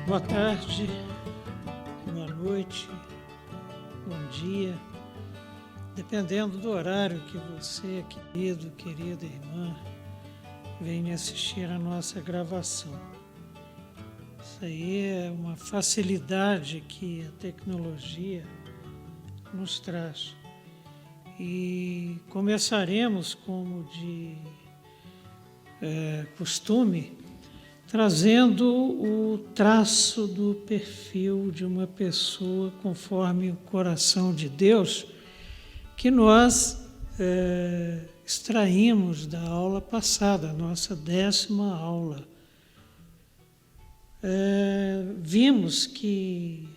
Boa tarde, boa noite, bom dia, dependendo do horário que você, querida irmã, venha assistir a nossa gravação. Isso aí é uma facilidade que a tecnologia nos traz. E começaremos, como de costume, trazendo o traço do perfil de uma pessoa conforme o coração de Deus, que nós extraímos da aula passada, a nossa 10ª aula. Vimos que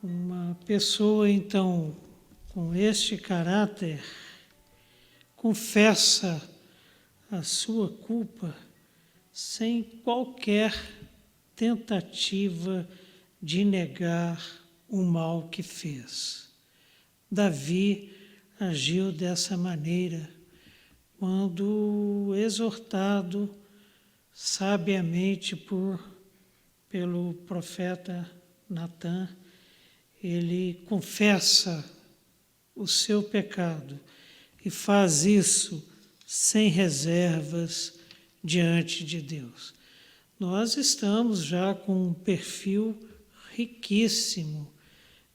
uma pessoa, então, com este caráter, confessa a sua culpa sem qualquer tentativa de negar o mal que fez. Davi agiu dessa maneira quando exortado sabiamente pelo profeta Natã. Ele confessa o seu pecado e faz isso sem reservas diante de Deus. Nós estamos já com um perfil riquíssimo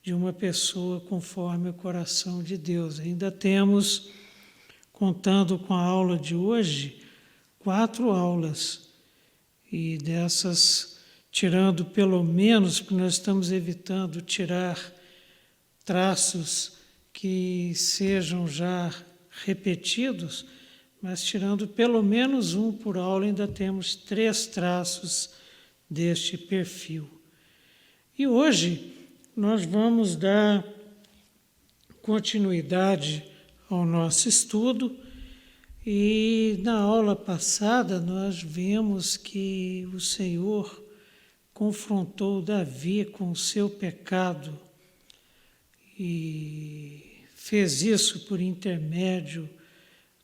de uma pessoa conforme o coração de Deus. Ainda temos, contando com a aula de hoje, 4 aulas. E dessas, tirando pelo menos, porque nós estamos evitando tirar traços que sejam já repetidos, mas tirando pelo menos um por aula, ainda temos 3 traços deste perfil. E hoje nós vamos dar continuidade ao nosso estudo, e na aula passada nós vimos que o Senhor confrontou Davi com o seu pecado e fez isso por intermédio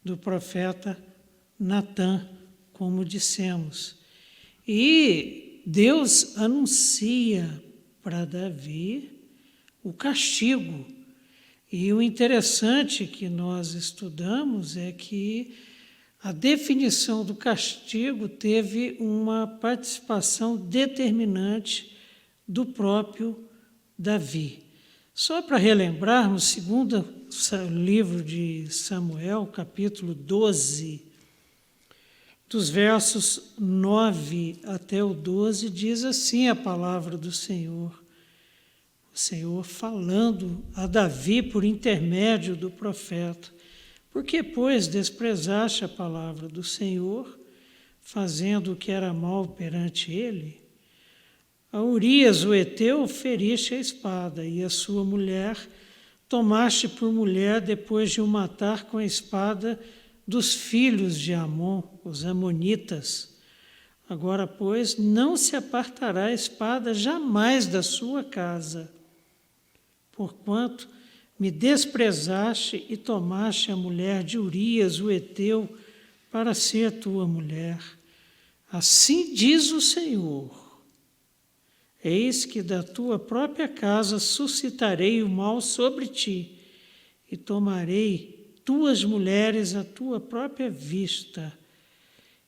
do profeta Natã, como dissemos. E Deus anuncia para Davi o castigo. E o interessante que nós estudamos é que a definição do castigo teve uma participação determinante do próprio Davi. Só para relembrarmos, segundo livro de Samuel, capítulo 12, dos versos 9 até o 12, diz assim a palavra do Senhor. O Senhor falando a Davi por intermédio do profeta. Por que, pois, desprezaste a palavra do Senhor, fazendo o que era mal perante ele? A Urias, o heteu, feriste a espada, e a sua mulher tomaste por mulher depois de o matar com a espada dos filhos de Amon, os amonitas. Agora, pois, não se apartará a espada jamais da sua casa, porquanto me desprezaste e tomaste a mulher de Urias, o heteu, para ser tua mulher. Assim diz o Senhor: eis que da tua própria casa suscitarei o mal sobre ti, e tomarei tuas mulheres à tua própria vista,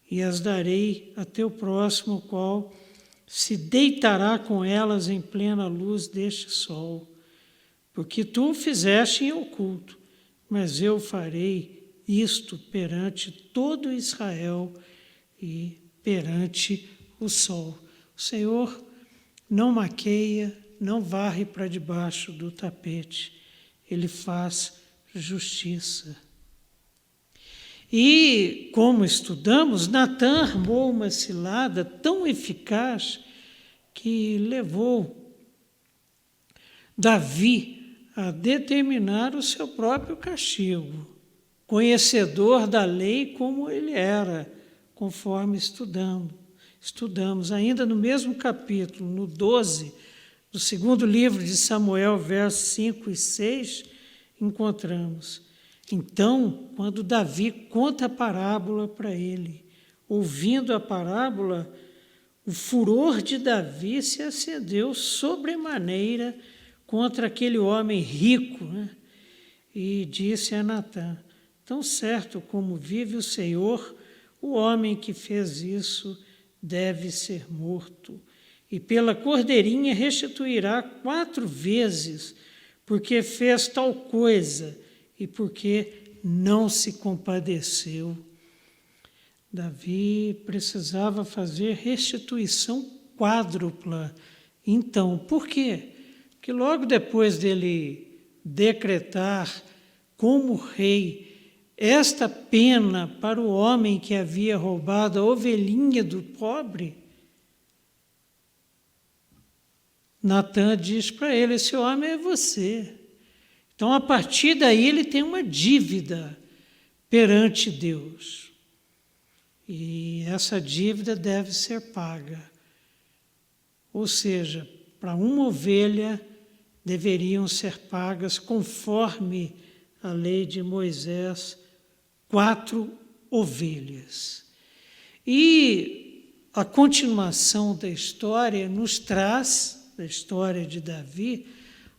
e as darei a teu próximo, o qual se deitará com elas em plena luz deste sol. Porque tu o fizeste em oculto, mas eu farei isto perante todo Israel e perante o sol. O Senhor não maqueia, não varre para debaixo do tapete. Ele faz justiça. E, como estudamos, Natã armou uma cilada tão eficaz que levou Davi a determinar o seu próprio castigo, conhecedor da lei como ele era, conforme estudamos ainda no mesmo capítulo, no 12, do 2º livro de Samuel, versos 5 e 6, encontramos: então, quando Davi conta a parábola para ele, ouvindo a parábola, o furor de Davi se acendeu sobremaneira contra aquele homem rico, né? E disse a Natã: tão certo como vive o Senhor, o homem que fez isso deve ser morto. E pela cordeirinha restituirá 4 vezes, porque fez tal coisa e porque não se compadeceu. Davi precisava fazer restituição quádrupla. Então, por quê? Porque logo depois dele decretar como rei esta pena para o homem que havia roubado a ovelhinha do pobre, Natã diz para ele: esse homem é você. Então, a partir daí, ele tem uma dívida perante Deus. E essa dívida deve ser paga. Ou seja, para uma ovelha deveriam ser pagas, conforme a lei de Moisés, 4 ovelhas. E a continuação da história da história de Davi,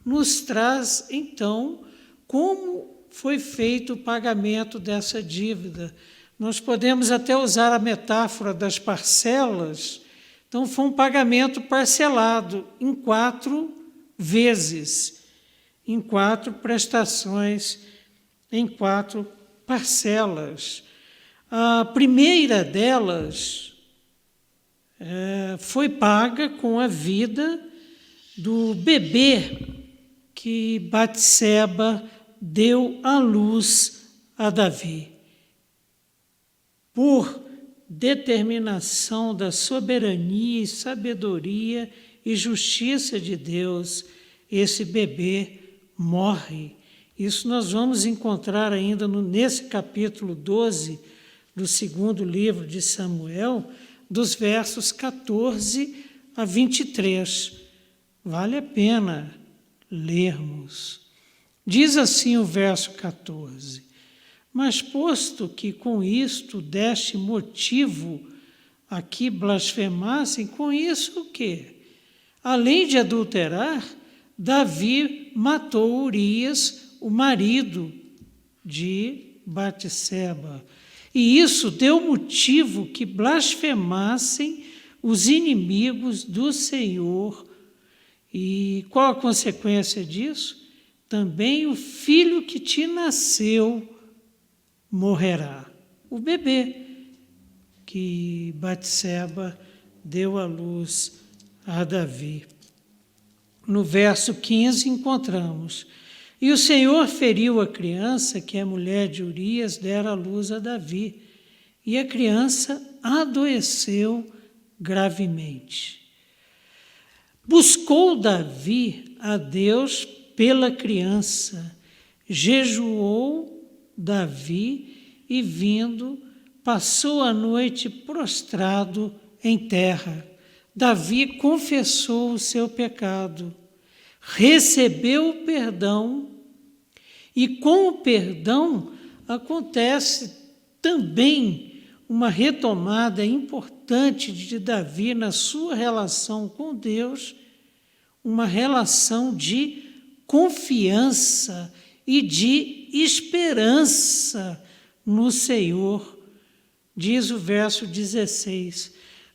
nos traz, então, como foi feito o pagamento dessa dívida. Nós podemos até usar a metáfora das parcelas. Então, foi um pagamento parcelado em 4 vezes, em 4 prestações, em 4 parcelas. A primeira delas foi paga com a vida do bebê que Batseba deu à luz a Davi. Por determinação da soberania e sabedoria e justiça de Deus, esse bebê morre. Isso nós vamos encontrar ainda nesse capítulo 12 do 2º livro de Samuel, dos versos 14 a 23. Vale a pena lermos. Diz assim o verso 14: mas posto que com isto deste motivo a que blasfemassem, com isso o quê? Além de adulterar, Davi matou Urias, o marido de Batseba. E isso deu motivo que blasfemassem os inimigos do Senhor. E qual a consequência disso? Também o filho que te nasceu morrerá. O bebê que Batseba deu à luz a Davi. No verso 15 encontramos: e o Senhor feriu a criança que a mulher de Urias dera à luz a Davi, e a criança adoeceu gravemente. Buscou Davi a Deus pela criança, jejuou Davi e, vindo, passou a noite prostrado em terra. Davi confessou o seu pecado, recebeu o perdão, e com o perdão acontece também uma retomada importante de Davi na sua relação com Deus, uma relação de confiança e de esperança no Senhor. Diz o verso 16: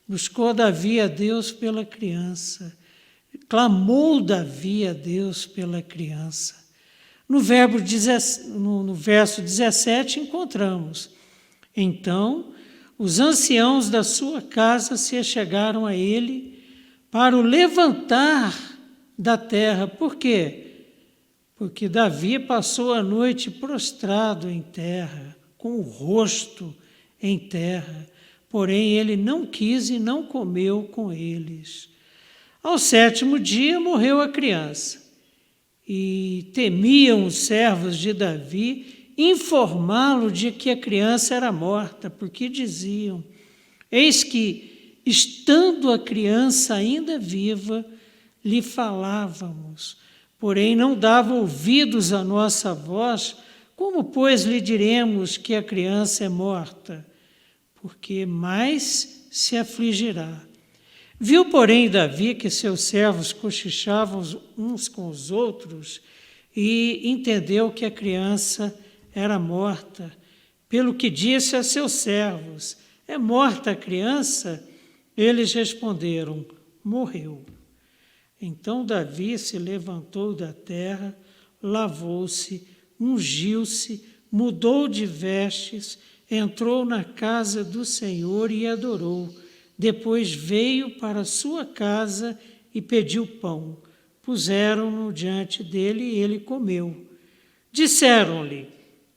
buscou Davi a Deus pela criança, clamou Davi a Deus pela criança. No verso 17 encontramos: então os anciãos da sua casa se achegaram a ele para o levantar da terra. Por quê? Porque Davi passou a noite prostrado em terra, com o rosto em terra, porém ele não quis e não comeu com eles. Ao 7º dia morreu a criança, e temiam os servos de Davi informá-lo de que a criança era morta, porque diziam: eis que, estando a criança ainda viva, lhe falávamos, porém não dava ouvidos à nossa voz. Como, pois, lhe diremos que a criança é morta? Porque mais se afligirá. Viu, porém, Davi que seus servos cochichavam uns com os outros e entendeu que a criança era morta, pelo que disse a seus servos: é morta a criança? Eles responderam: morreu. Então Davi se levantou da terra, lavou-se, ungiu-se, mudou de vestes, entrou na casa do Senhor e adorou. Depois veio para sua casa e pediu pão. Puseram-no diante dele e ele comeu. Disseram-lhe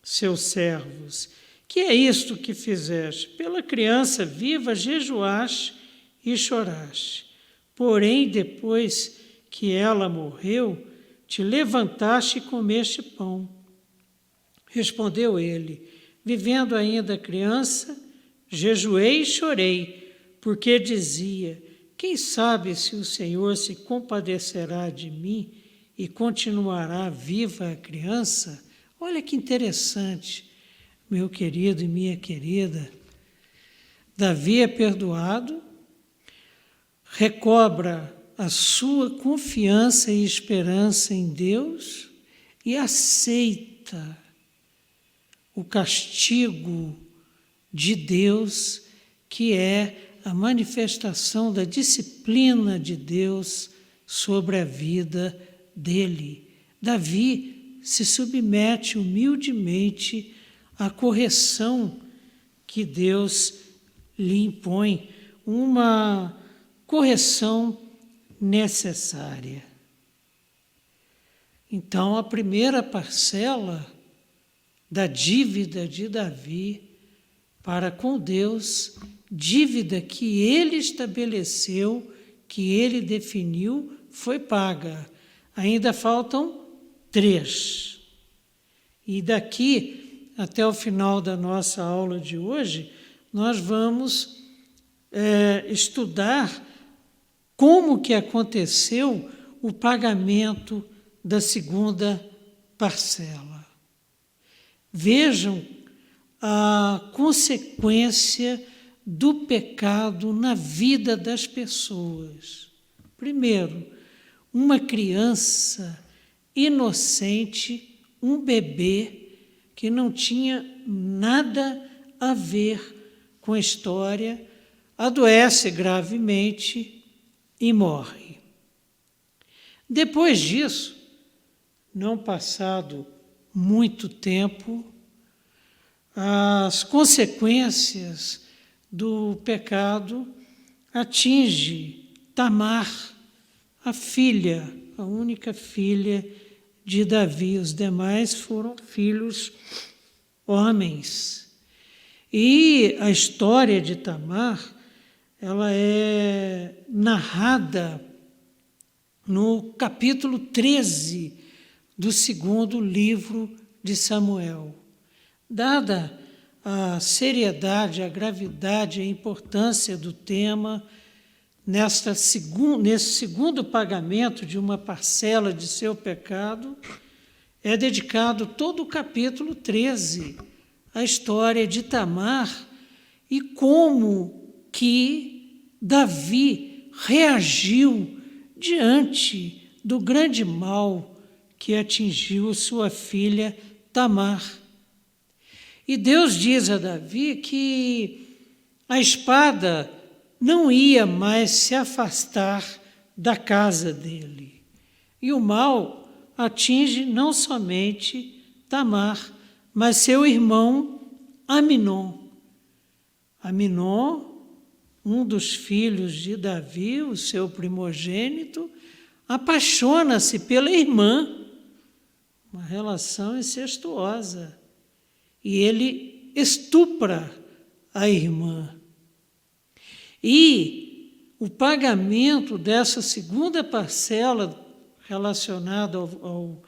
seus servos: que é isto que fizeste? Pela criança viva jejuaste e choraste. Porém, depois que ela morreu, te levantaste e comeste pão. Respondeu ele: vivendo ainda a criança, jejuei e chorei, porque dizia: quem sabe se o Senhor se compadecerá de mim e continuará viva a criança? Olha que interessante, meu querido e minha querida. Davi é perdoado, recobra a sua confiança e esperança em Deus e aceita o castigo de Deus, que é a manifestação da disciplina de Deus sobre a vida dele. Davi se submete humildemente à correção que Deus lhe impõe, uma correção necessária. Então, a primeira parcela da dívida de Davi para com Deus, dívida que ele estabeleceu, que ele definiu, foi paga. Ainda faltam 3. E daqui até o final da nossa aula de hoje, nós vamos estudar como que aconteceu o pagamento da segunda parcela. Vejam a consequência do pecado na vida das pessoas. Primeiro, uma criança inocente, um bebê que não tinha nada a ver com a história, adoece gravemente e morre. Depois disso, não passado muito tempo, as consequências do pecado atinge Tamar, a filha, a única filha de Davi. Os demais foram filhos homens. E a história de Tamar, ela é narrada no capítulo 13 do 2º livro de Samuel. Dada a seriedade, a gravidade, a importância do tema, nesse segundo pagamento de uma parcela de seu pecado, é dedicado todo o capítulo 13 à história de Tamar e como que Davi reagiu diante do grande mal que atingiu sua filha Tamar. E Deus diz a Davi que a espada não ia mais se afastar da casa dele. E o mal atinge não somente Tamar, mas seu irmão Aminon. Aminon, um dos filhos de Davi, o seu primogênito, apaixona-se pela irmã, uma relação incestuosa. E ele estupra a irmã. E o pagamento dessa segunda parcela relacionada ao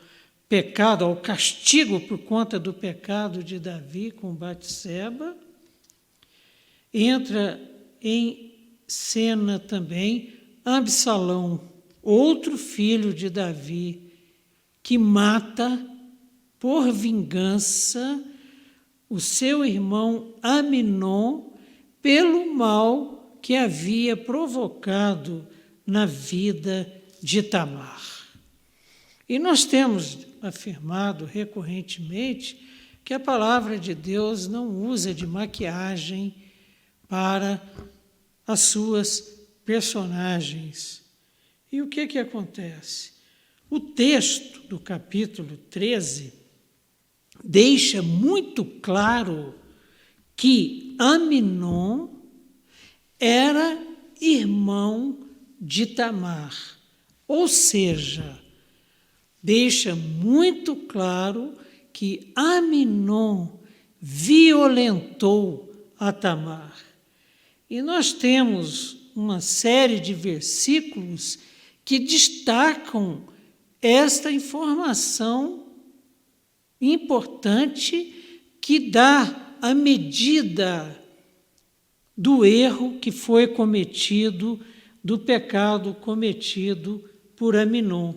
pecado, ao castigo por conta do pecado de Davi com Batseba, entra em cena também Absalão, outro filho de Davi, que mata por vingança o seu irmão Aminon pelo mal que havia provocado na vida de Tamar. E nós temos afirmado recorrentemente que a palavra de Deus não usa de maquiagem para as suas personagens. E o que acontece? O texto do capítulo 13 deixa muito claro que Aminon era irmão de Tamar, ou seja, deixa muito claro que Aminon violentou a Tamar. E nós temos uma série de versículos que destacam esta informação importante que dá a medida do erro que foi cometido, do pecado cometido por Aminon.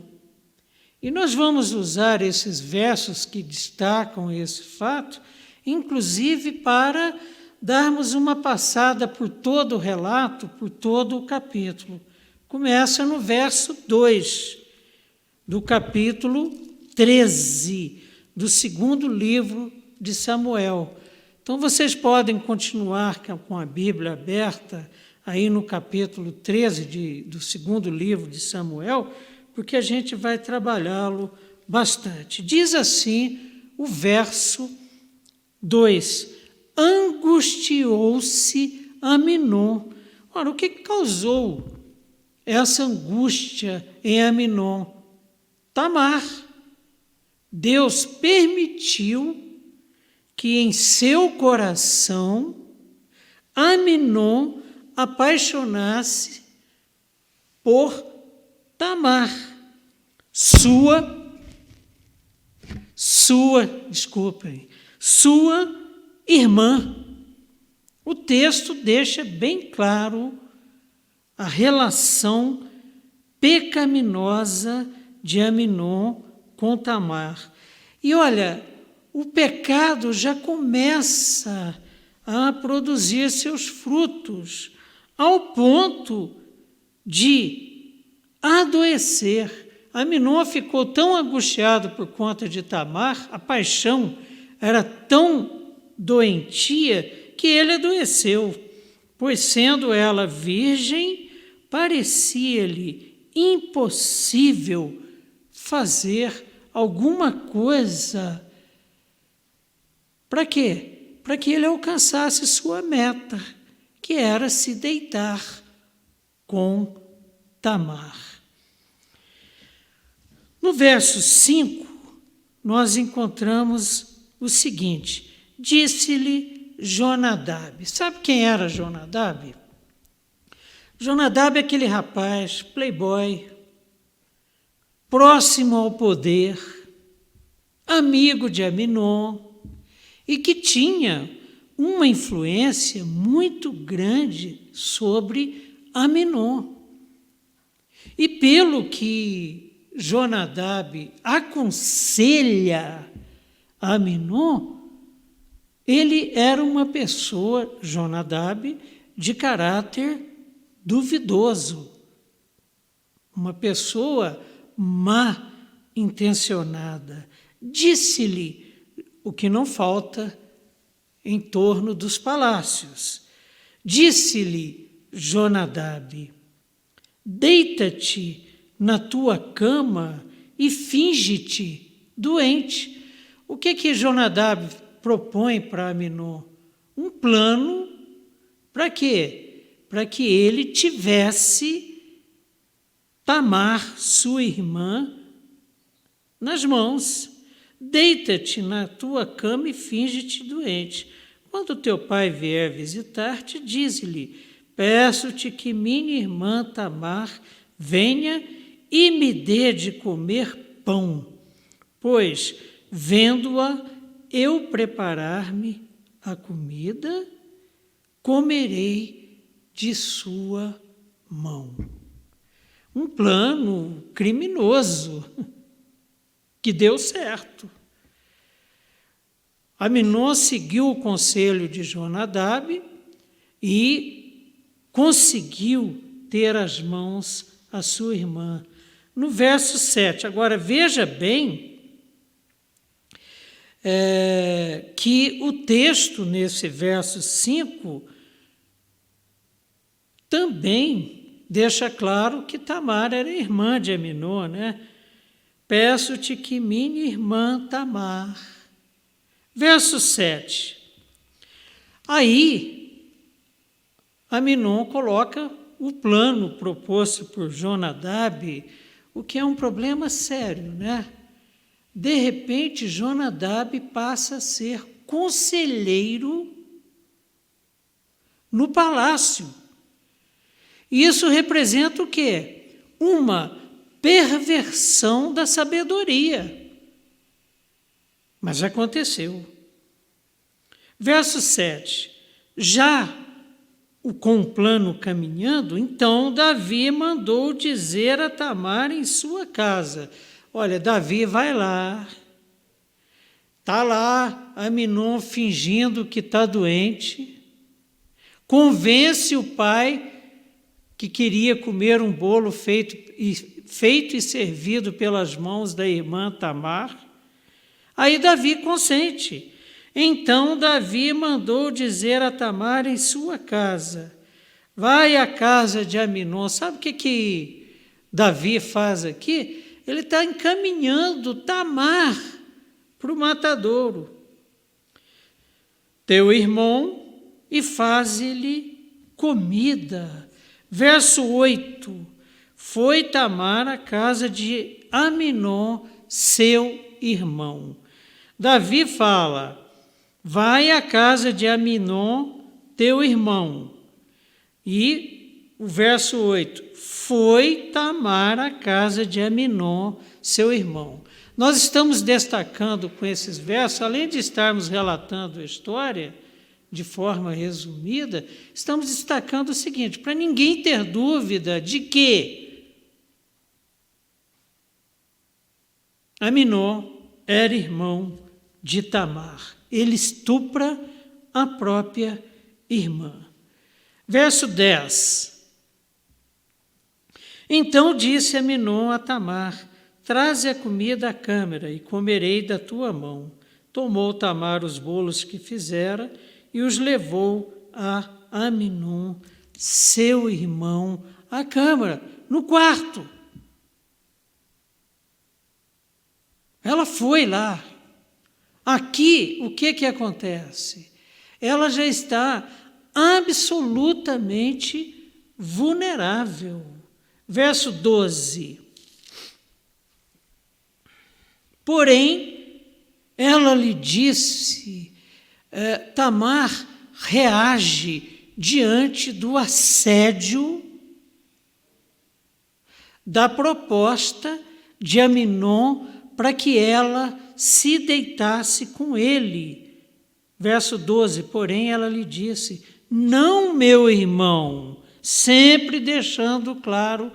E nós vamos usar esses versos que destacam esse fato, inclusive para darmos uma passada por todo o relato, por todo o capítulo. Começa no verso 2 do capítulo 13 do segundo livro de Samuel. Então, vocês podem continuar com a Bíblia aberta aí no capítulo 13 do segundo livro de Samuel, porque a gente vai trabalhá-lo bastante. Diz assim o verso 2: angustiou-se Aminon. Ora, o que causou essa angústia em Aminon? Tamar. Deus permitiu que em seu coração Aminon apaixonasse por Tamar, sua irmã. O texto deixa bem claro a relação pecaminosa de Aminon com Tamar. E olha, o pecado já começa a produzir seus frutos, ao ponto de adoecer. Aminon ficou tão angustiado por conta de Tamar, a paixão era tão doentia que ele adoeceu, pois sendo ela virgem, parecia-lhe impossível fazer alguma coisa. Para quê? Para que ele alcançasse sua meta, que era se deitar com Tamar. No verso 5, nós encontramos o seguinte: disse-lhe Jonadab. Sabe quem era Jonadab? Jonadab é aquele rapaz, playboy, próximo ao poder, amigo de Aminon, e que tinha uma influência muito grande sobre Aminon. E pelo que Jonadab aconselha Aminon, ele era uma pessoa, Jonadab, de caráter duvidoso, uma pessoa má intencionada. Disse-lhe o que não falta em torno dos palácios. Disse-lhe Jonadab: deita-te na tua cama e finge-te doente. O que Jonadab propõe para Aminon? Um plano para quê? Para que ele tivesse Tamar, sua irmã, nas mãos. Deita-te na tua cama e finge-te doente. Quando teu pai vier visitar-te, dize-lhe: peço-te que minha irmã Tamar venha e me dê de comer pão, pois, vendo-a eu preparar-me a comida, comerei de sua mão. Um plano criminoso que deu certo. Aminon seguiu o conselho de Jonadab e conseguiu ter as mãos a sua irmã. No verso 7, agora veja bem que o texto, nesse verso 5, também deixa claro que Tamar era irmã de Aminon, né? Peço-te que minha irmã Tamar. Verso 7. Aí, Aminon coloca o plano proposto por Jonadab, o que é um problema sério, né? De repente, Jonadab passa a ser conselheiro no palácio. Isso representa o quê? Uma perversão da sabedoria. Mas aconteceu. Verso 7. Já com o plano caminhando, então Davi mandou dizer a Tamar em sua casa: olha, Davi vai lá, está lá Aminon fingindo que está doente, convence o pai que queria comer um bolo feito e servido pelas mãos da irmã Tamar. Aí Davi consente. Então Davi mandou dizer a Tamar em sua casa: vai à casa de Aminon. Sabe o que Davi faz aqui? Ele está encaminhando Tamar para o matadouro. Teu irmão, e faze-lhe comida. Verso 8. Foi Tamar à casa de Aminon, seu irmão. Davi fala: vai à casa de Aminon, teu irmão. E o verso 8, foi Tamar à casa de Aminon, seu irmão. Nós estamos destacando com esses versos, além de estarmos relatando a história de forma resumida, estamos destacando o seguinte, para ninguém ter dúvida de que Aminon era irmão de Tamar. Ele estupra a própria irmã. Verso 10. Então disse Aminon a Tamar: traze a comida à câmara e comerei da tua mão. Tomou Tamar os bolos que fizera e os levou a Aminon, seu irmão, à câmara, no quarto. Ela foi lá. Aqui, o que acontece? Ela já está absolutamente vulnerável. Verso 12. Porém, ela lhe disse, Tamar reage diante do assédio da proposta de Aminon para que ela se deitasse com ele. Verso 12, porém ela lhe disse: não, meu irmão, sempre deixando claro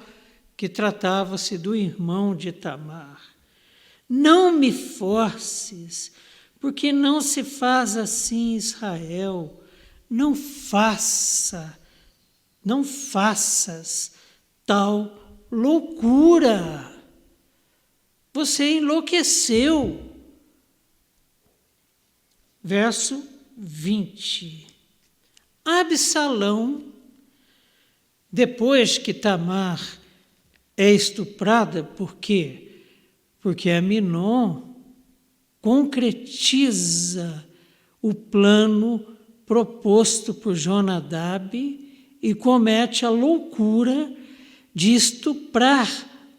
que tratava-se do irmão de Tamar. Não me forces, porque não se faz assim, Israel. Não faças tal loucura. Você enlouqueceu. Verso 20. Absalão, depois que Tamar é estuprada, por quê? Porque Aminon concretiza o plano proposto por Jonadab e comete a loucura de estuprar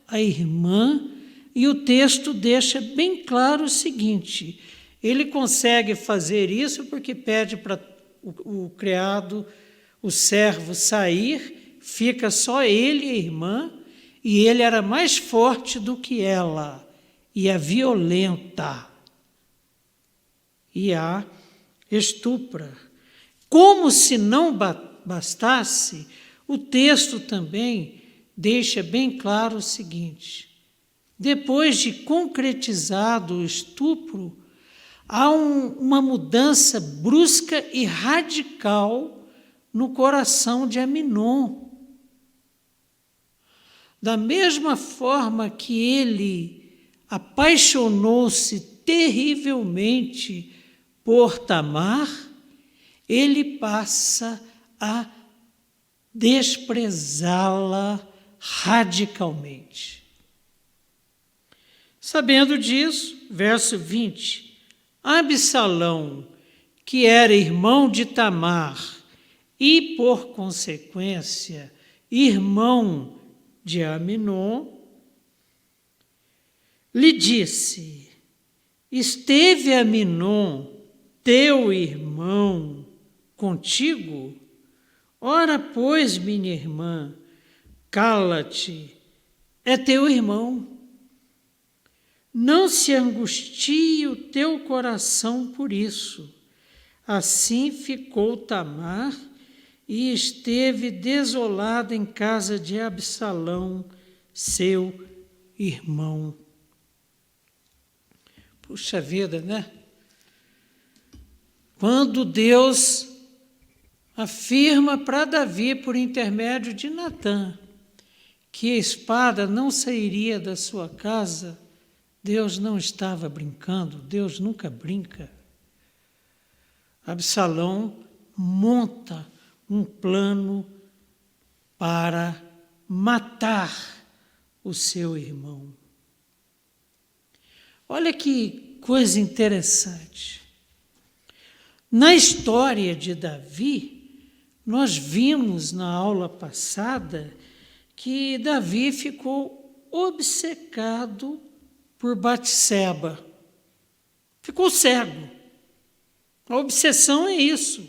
a irmã, e o texto deixa bem claro o seguinte: ele consegue fazer isso porque pede para o criado, o servo, sair, fica só ele e a irmã, e ele era mais forte do que ela, e a violenta, e a estupra. Como se não bastasse, o texto também deixa bem claro o seguinte: depois de concretizado o estupro, há uma mudança brusca e radical no coração de Aminon. Da mesma forma que ele apaixonou-se terrivelmente por Tamar, ele passa a desprezá-la radicalmente. Sabendo disso, verso 20, Absalão, que era irmão de Tamar e, por consequência, irmão de Aminon, lhe disse: esteve Aminon, teu irmão, contigo? Ora, pois, minha irmã, cala-te, é teu irmão. Não se angustie o teu coração por isso. Assim ficou Tamar e esteve desolada em casa de Absalão, seu irmão. Puxa vida, né? Quando Deus afirma para Davi, por intermédio de Natã, que a espada não sairia da sua casa, Deus não estava brincando, Deus nunca brinca. Absalão monta um plano para matar o seu irmão. Olha que coisa interessante. Na história de Davi, nós vimos na aula passada que Davi ficou obcecado por Batseba. Ficou cego. A obsessão é isso.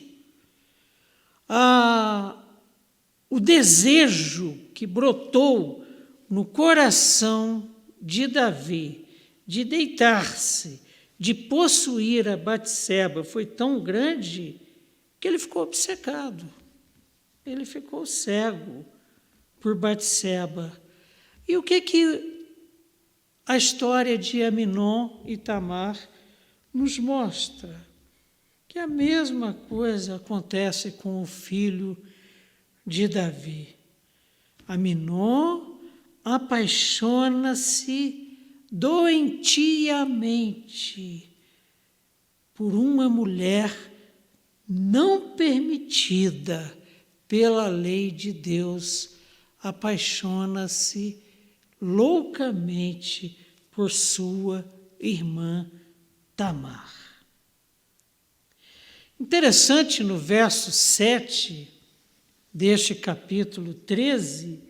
O desejo que brotou no coração de Davi de deitar-se, de possuir a Batseba foi tão grande que ele ficou obcecado. Ele ficou cego por Batseba. E o que a história de Aminon e Tamar nos mostra? Que a mesma coisa acontece com o filho de Davi. Aminon apaixona-se doentiamente por uma mulher não permitida pela lei de Deus, apaixona-se loucamente por sua irmã Tamar. Interessante no verso 7 deste capítulo 13,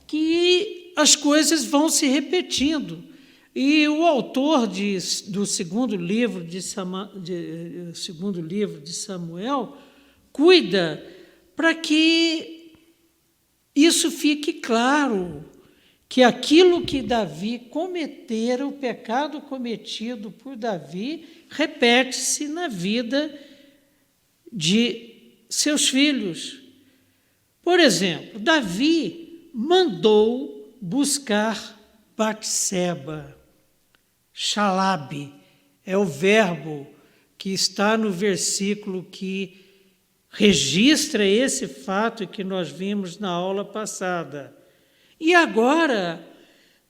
que as coisas vão se repetindo. E o autor do segundo livro de Samuel cuida para que isso fique claro, que aquilo que Davi cometera, o pecado cometido por Davi, repete-se na vida de seus filhos. Por exemplo, Davi mandou buscar Batseba. Shalabe é o verbo que está no versículo que registra esse fato que nós vimos na aula passada. E agora,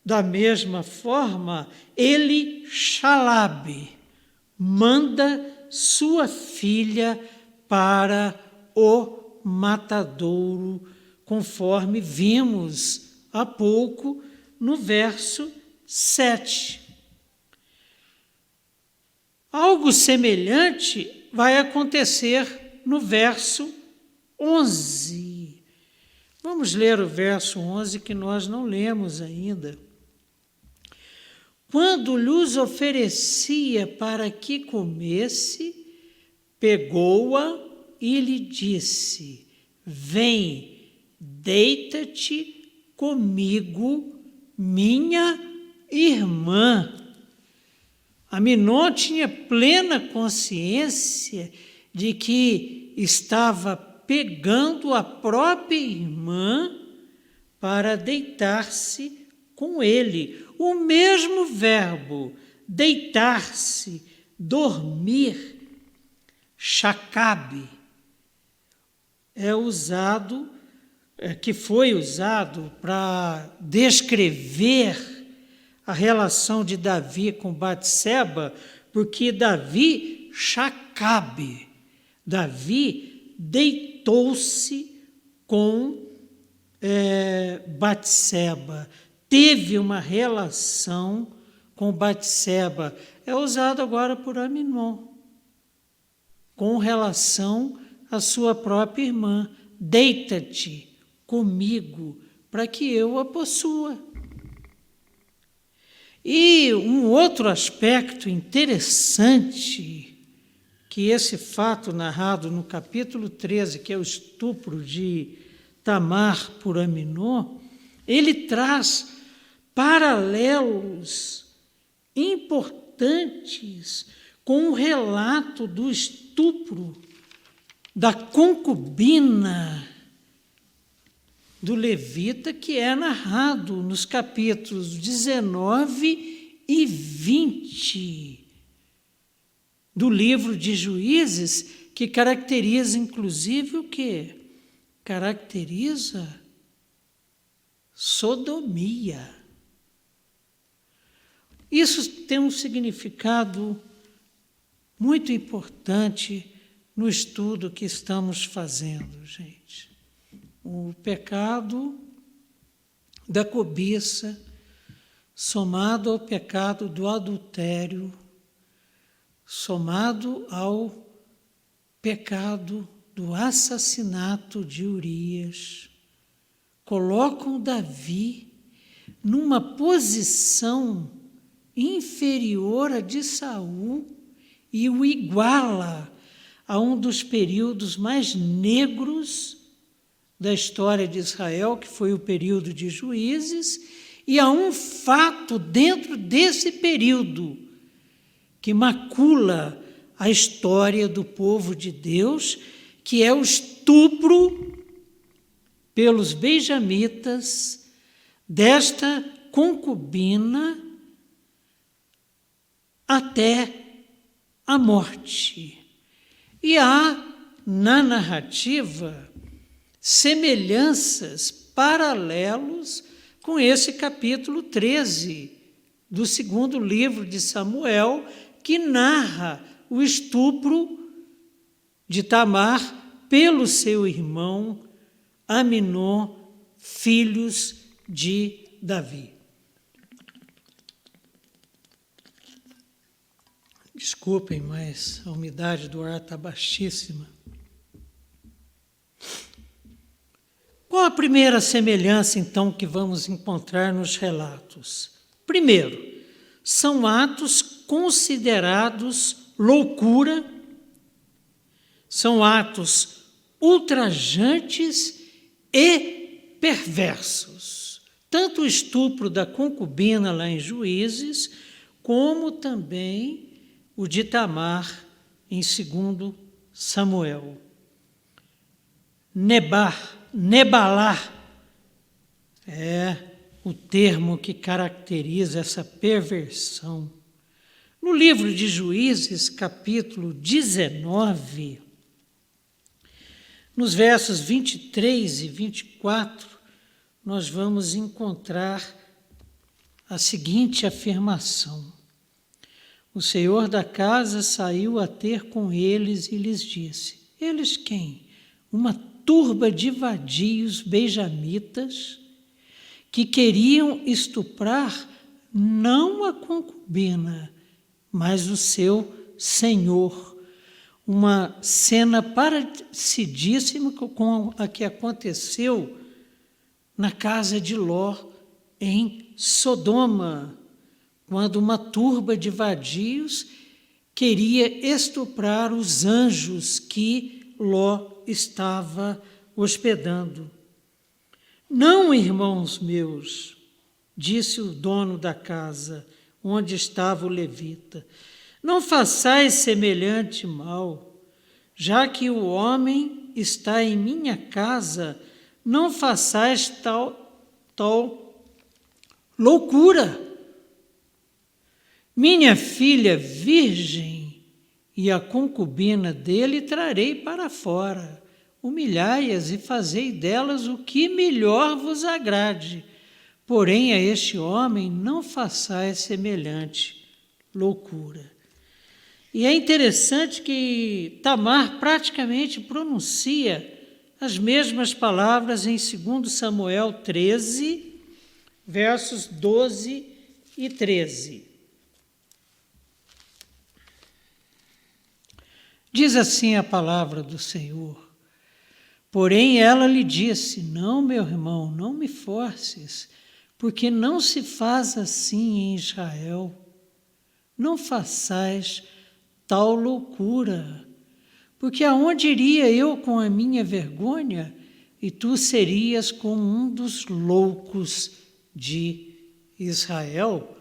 da mesma forma, ele, Shalabe, manda sua filha para o matadouro, conforme vimos há pouco no verso 7. Algo semelhante vai acontecer no verso 11. Vamos ler o verso 11 que nós não lemos ainda. Quando lhes oferecia para que comesse, pegou-a e lhe disse: vem, deita-te comigo, minha irmã. Aminon tinha plena consciência de que estava pegando a própria irmã para deitar-se com ele. O mesmo verbo, deitar-se, dormir, shacabe, que foi usado para descrever a relação de Davi com Batseba, porque Davi chacabe, Davi deitou-se com Batseba, teve uma relação com Batseba. É usado agora por Aminon, com relação à sua própria irmã. Deita-te comigo para que eu a possua. E um outro aspecto interessante, que esse fato narrado no capítulo 13, que é o estupro de Tamar por Aminon, ele traz paralelos importantes com o relato do estupro da concubina do levita, que é narrado nos capítulos 19 e 20 do livro de Juízes, que caracteriza, inclusive, o quê? Caracteriza sodomia. Isso tem um significado muito importante no estudo que estamos fazendo, gente. O pecado da cobiça, somado ao pecado do adultério, somado ao pecado do assassinato de Urias, colocam Davi numa posição inferior à de Saul e o iguala a um dos períodos mais negros da história de Israel, que foi o período de Juízes, e há um fato dentro desse período que macula a história do povo de Deus, que é o estupro pelos benjamitas desta concubina até a morte. E há na narrativa semelhanças, paralelos com esse capítulo 13 do segundo livro de Samuel, que narra o estupro de Tamar pelo seu irmão Aminon, filhos de Davi. Desculpem, mas a umidade do ar está baixíssima. Qual a primeira semelhança, então, que vamos encontrar nos relatos? Primeiro, são atos considerados loucura, são atos ultrajantes e perversos. Tanto o estupro da concubina lá em Juízes, como também o de Tamar em 2 Samuel. Nebalá é o termo que caracteriza essa perversão. No livro de Juízes, capítulo 19, nos versos 23 e 24, nós vamos encontrar a seguinte afirmação: o senhor da casa saiu a ter com eles e lhes disse: eles quem? Uma turba de vadios benjamitas que queriam estuprar não a concubina, mas o seu senhor. Uma cena parecidíssima com a que aconteceu na casa de Ló, em Sodoma, quando uma turba de vadios queria estuprar os anjos que Ló estava hospedando. Não, irmãos meus, disse o dono da casa, onde estava o levita, não façais semelhante mal, já que o homem está em minha casa, não façais tal loucura. Minha filha virgem e a concubina dele trarei para fora, humilhai-as e fazei delas o que melhor vos agrade. Porém, a este homem não façais semelhante loucura. E é interessante que Tamar praticamente pronuncia as mesmas palavras em 2 Samuel 13, versos 12 e 13. Diz assim a palavra do Senhor: porém ela lhe disse, não, meu irmão, não me forces, porque não se faz assim em Israel. Não façais tal loucura, porque aonde iria eu com a minha vergonha, e tu serias como um dos loucos de Israel?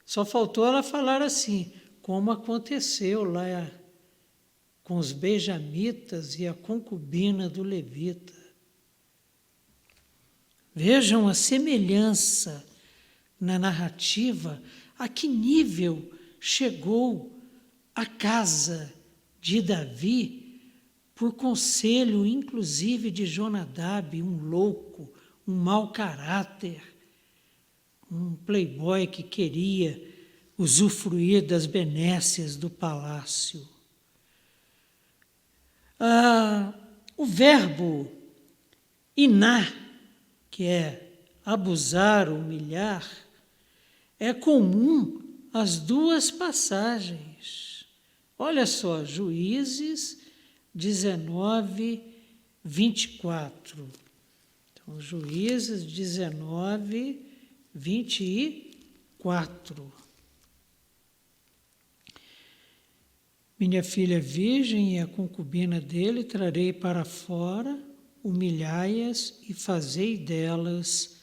Só faltou ela falar assim, como aconteceu lá com os benjamitas e a concubina do levita. Vejam a semelhança na narrativa, a que nível chegou a casa de Davi, por conselho inclusive de Jonadab, um louco, um mau caráter, um playboy que queria usufruir das benécias do palácio. O verbo iná, que é abusar, humilhar, é comum às duas passagens. Olha só, Juízes 19, 24. Então, Juízes 19, 24. Minha filha virgem e a concubina dele trarei para fora, humilhai-as e fazei delas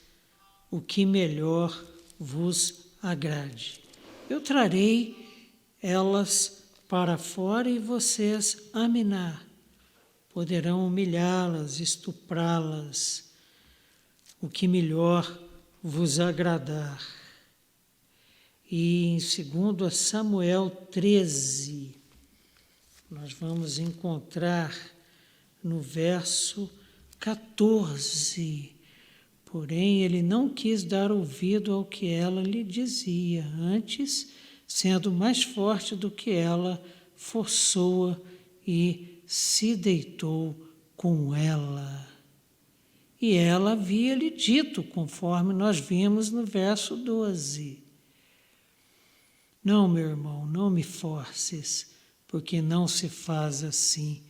o que melhor vos agrade. Eu trarei elas para fora e vocês, Aminá, poderão humilhá-las, estuprá-las, o que melhor vos agradar. E em 2 Samuel 13, nós vamos encontrar no verso 14. Porém, ele não quis dar ouvido ao que ela lhe dizia. Antes, sendo mais forte do que ela, forçou-a e se deitou com ela. E ela havia-lhe dito, conforme nós vimos no verso 12. Não, meu irmão, não me forces, porque não se faz assim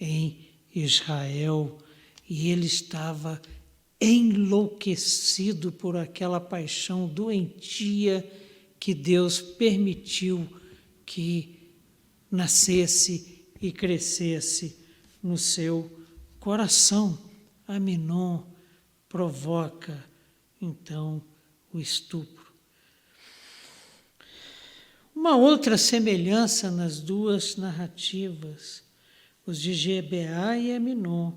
em Israel. E ele estava enlouquecido por aquela paixão doentia que Deus permitiu que nascesse e crescesse no seu coração. Aminon provoca, então, o estupro. Uma outra semelhança nas duas narrativas, os de Gibeá e Aminon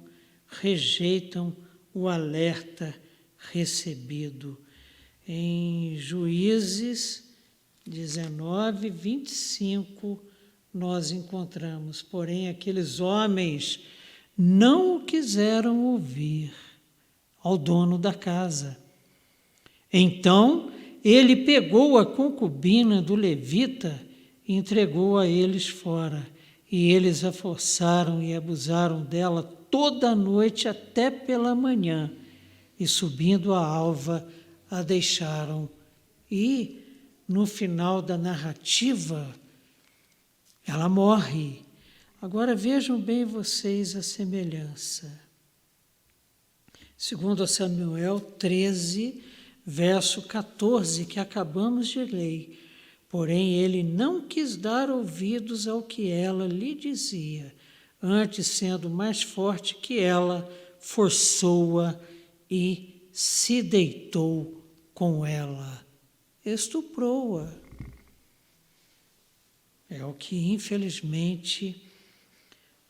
rejeitam o alerta recebido. Em Juízes 19, 25, nós encontramos, porém, aqueles homens não o quiseram ouvir ao dono da casa. Então, ele pegou a concubina do levita e entregou a eles fora, e eles a forçaram e abusaram dela toda a noite até pela manhã, e subindo a alva, a deixaram. E, no final da narrativa, ela morre. Agora vejam bem vocês a semelhança. 2 Samuel 13, verso 14, que acabamos de ler. Porém, ele não quis dar ouvidos ao que ela lhe dizia. Antes, sendo mais forte que ela, forçou-a e se deitou com ela. Estuprou-a. É o que, infelizmente,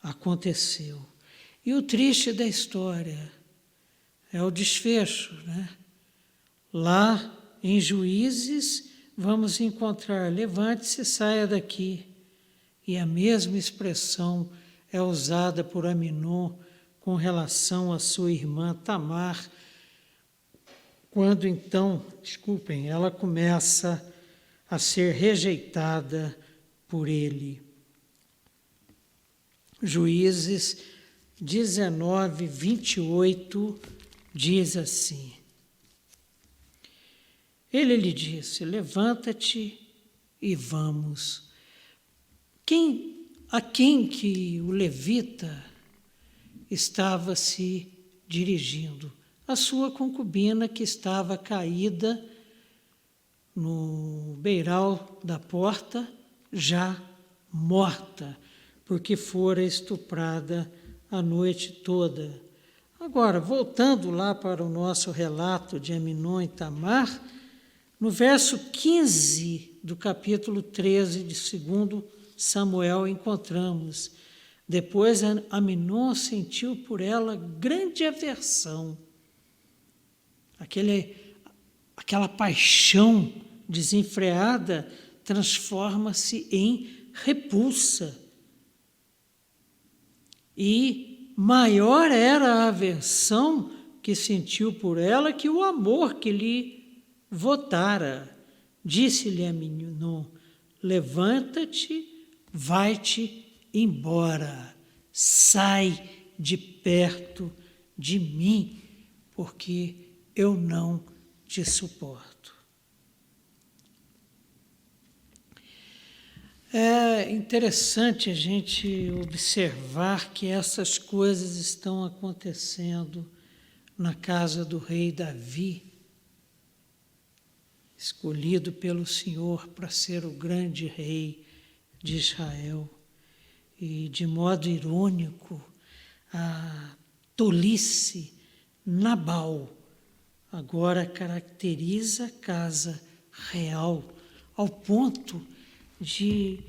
aconteceu. E o triste da história é o desfecho, né? Lá em Juízes, vamos encontrar: levante-se e saia daqui. E a mesma expressão é usada por Aminon com relação à sua irmã Tamar, quando então, ela começa a ser rejeitada por ele. Juízes 19, 28 diz assim: Ele lhe disse: levanta-te e vamos. A quem que o levita estava se dirigindo? A sua concubina, que estava caída no beiral da porta, já morta, porque fora estuprada a noite toda. Agora, voltando lá para o nosso relato de Aminon e Tamar, no verso 15 do capítulo 13 de 2 Samuel, encontramos: depois Aminon sentiu por ela grande aversão. Aquela paixão desenfreada transforma-se em repulsa. E maior era a aversão que sentiu por ela que o amor que lhe votara. Disse-lhe Aminon: levanta-te, vai-te embora, sai de perto de mim, porque eu não te suporto. É interessante a gente observar que essas coisas estão acontecendo na casa do rei Davi, escolhido pelo Senhor para ser o grande rei de Israel. E, de modo irônico, a tolice Nabal agora caracteriza a casa real, ao ponto de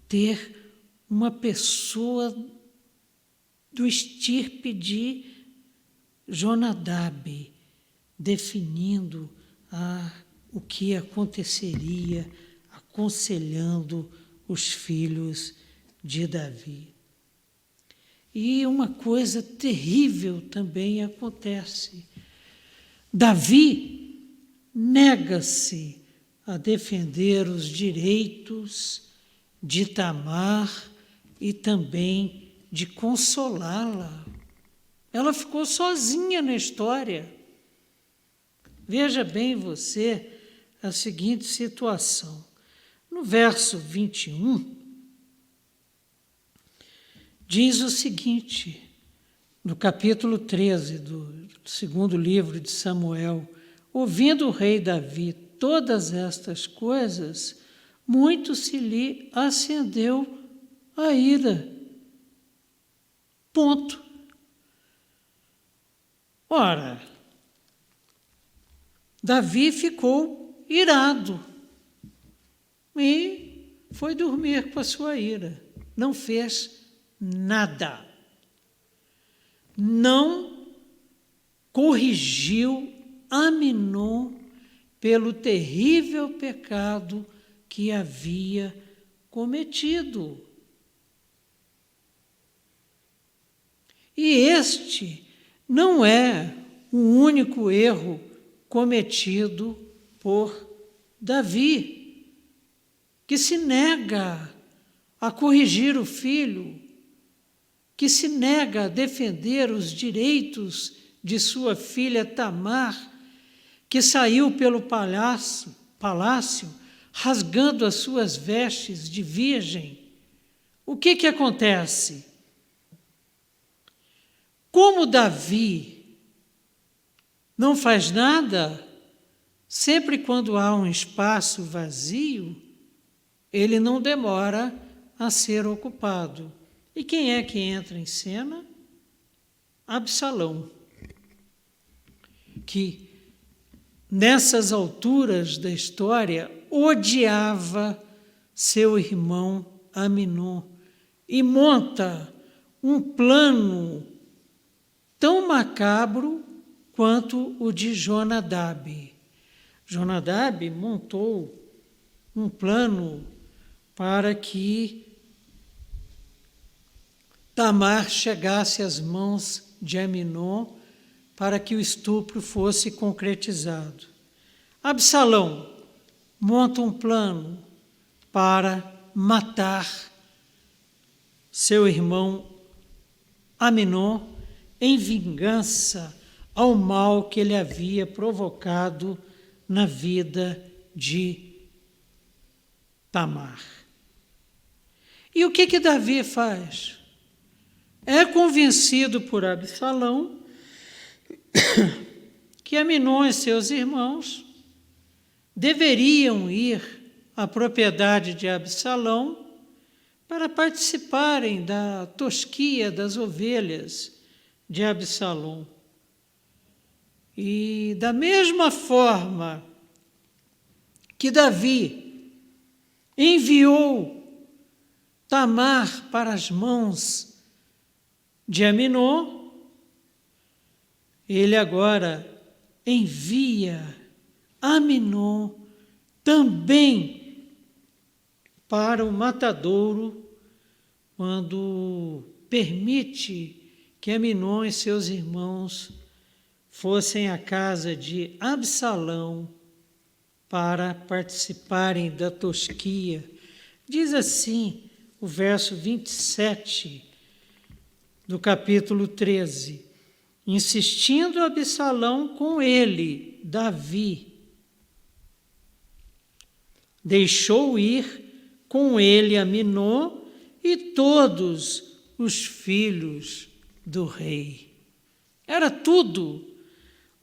ter uma pessoa do estirpe de Jonadab definindo o que aconteceria, aconselhando os filhos de Davi. E uma coisa terrível também acontece. Davi nega-se a defender os direitos de Tamar e também de consolá-la. Ela ficou sozinha na história. Veja bem você a seguinte situação. No verso 21, diz o seguinte, no capítulo 13 do segundo livro de Samuel: ouvindo o rei Davi todas estas coisas, muito se lhe acendeu a ira. Ponto. Ora, Davi ficou irado e foi dormir com a sua ira. Não fez nada. Não corrigiu Aminon pelo terrível pecado que havia cometido. E este não é o único erro cometido por Davi, que se nega a corrigir o filho, que se nega a defender os direitos de sua filha Tamar, que saiu pelo palácio rasgando as suas vestes de virgem. O que acontece? Como Davi não faz nada, sempre quando há um espaço vazio, ele não demora a ser ocupado. E quem é que entra em cena? Absalão, que nessas alturas da história odiava seu irmão Aminon e monta um plano tão macabro quanto o de Jonadab. Jonadab montou um plano para que Tamar chegasse às mãos de Aminon para que o estupro fosse concretizado. Absalão monta um plano para matar seu irmão Aminon em vingança ao mal que ele havia provocado na vida de Tamar. E o que Davi faz? É convencido por Absalão que Aminon e seus irmãos deveriam ir à propriedade de Absalão para participarem da tosquia das ovelhas de Absalão. E da mesma forma que Davi enviou Tamar para as mãos de Aminon, ele agora envia Aminon também para o matadouro, quando permite que Aminon e seus irmãos fossem à casa de Absalão para participarem da tosquia. Diz assim o verso 27 do capítulo 13: insistindo Absalão com ele, Davi deixou ir com ele Aminon e todos os filhos do rei. Era tudo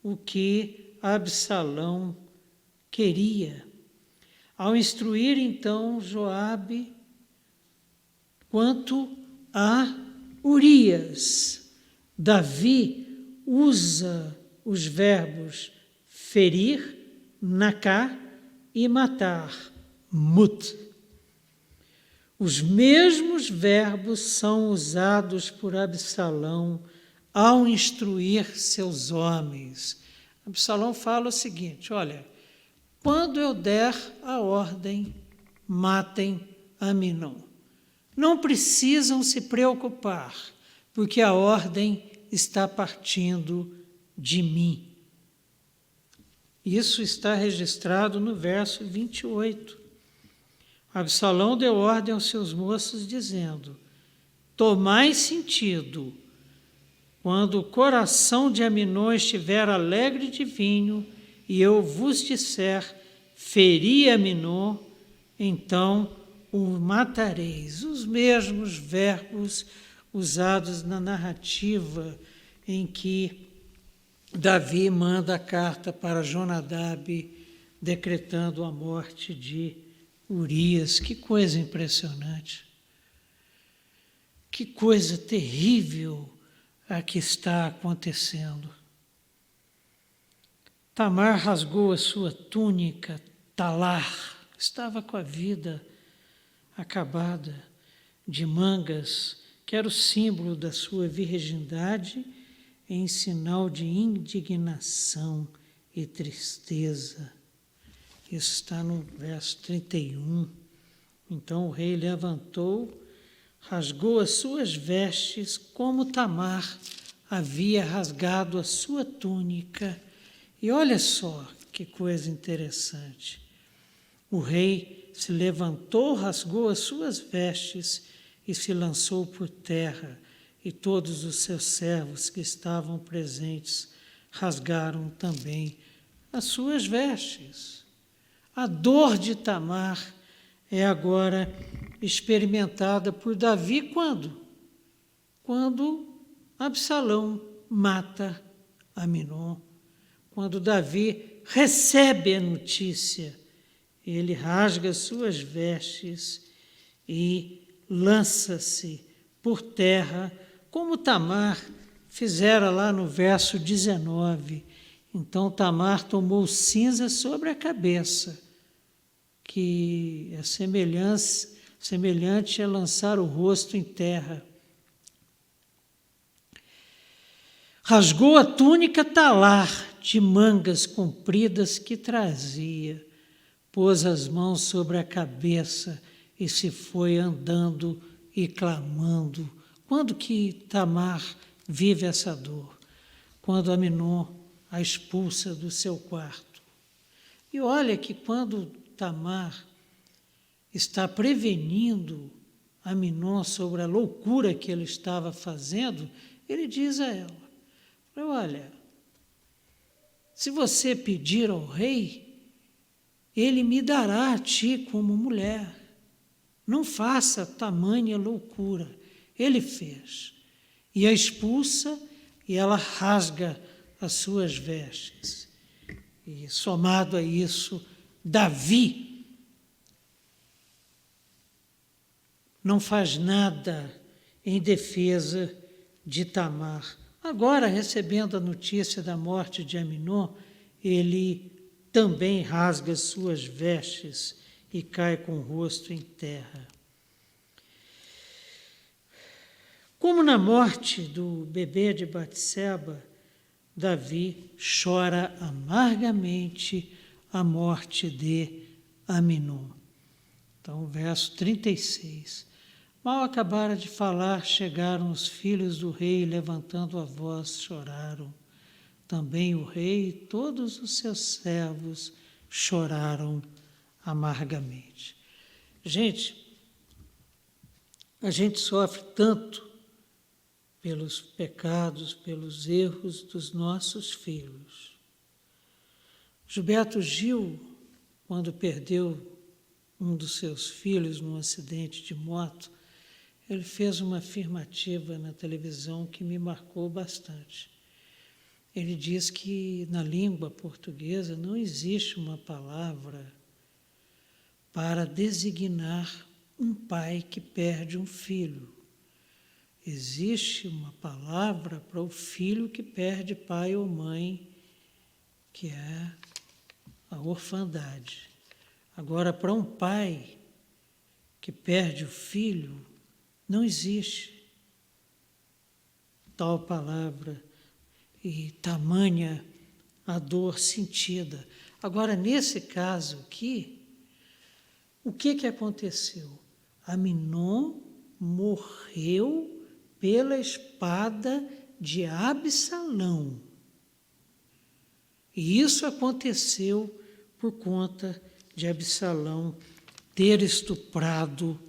o que Absalão queria. Ao instruir então Joabe quanto a Urias, Davi usa os verbos ferir, nacar, e matar, mut. Os mesmos verbos são usados por Absalão ao instruir seus homens. Absalão fala o seguinte: olha, quando eu der a ordem, matem Aminon. Não precisam se preocupar, porque a ordem está partindo de mim. Isso está registrado no verso 28. Absalão deu ordem aos seus moços, dizendo: tomai sentido, quando o coração de Aminon estiver alegre de vinho, e eu vos disser, feri Aminon, então o matareis. Os mesmos verbos usados na narrativa em que Davi manda a carta para Jonadab, decretando a morte de Urias. Que coisa impressionante. Que coisa terrível a que está acontecendo. Tamar rasgou a sua túnica, talar, estava com a vida acabada, de mangas, que era o símbolo da sua virgindade, em sinal de indignação e tristeza. Isso está no verso 31. Então o rei levantou, rasgou as suas vestes, como Tamar havia rasgado a sua túnica. E olha só que coisa interessante. O rei se levantou, rasgou as suas vestes e se lançou por terra, e todos os seus servos que estavam presentes rasgaram também as suas vestes. A dor de Tamar é agora experimentada por Davi quando? Quando Absalão mata Aminon. Quando Davi recebe a notícia, ele rasga suas vestes e lança-se por terra, como Tamar fizera lá no verso 19. Então Tamar tomou cinza sobre a cabeça, que é semelhante a lançar o rosto em terra. Rasgou a túnica talar de mangas compridas que trazia, pôs as mãos sobre a cabeça e se foi andando e clamando. Quando que Tamar vive essa dor, quando Aminon a expulsa do seu quarto. E olha que quando Tamar está prevenindo Aminon sobre a loucura que ele estava fazendo, ele diz a ela, olha, se você pedir ao rei, ele me dará a ti como mulher. Não faça tamanha loucura. Ele fez. E a expulsa, e ela rasga as suas vestes. E somado a isso, Davi não faz nada em defesa de Tamar. Agora, recebendo a notícia da morte de Aminon, ele também rasga as suas vestes e cai com o rosto em terra. Como na morte do bebê de Batseba, Davi chora amargamente a morte de Aminon. Então, verso 36. Mal acabara de falar, chegaram os filhos do rei, levantando a voz, choraram. Também o rei e todos os seus servos choraram amargamente. Gente, a gente sofre tanto pelos pecados, pelos erros dos nossos filhos. Gilberto Gil, quando perdeu um dos seus filhos num acidente de moto, ele fez uma afirmativa na televisão que me marcou bastante. Ele diz que na língua portuguesa não existe uma palavra para designar um pai que perde um filho. Existe uma palavra para o filho que perde pai ou mãe, que é a orfandade. Agora, para um pai que perde o filho, não existe tal palavra e tamanha a dor sentida. Agora, nesse caso aqui, o que aconteceu? Aminon morreu pela espada de Absalão. E isso aconteceu por conta de Absalão ter estuprado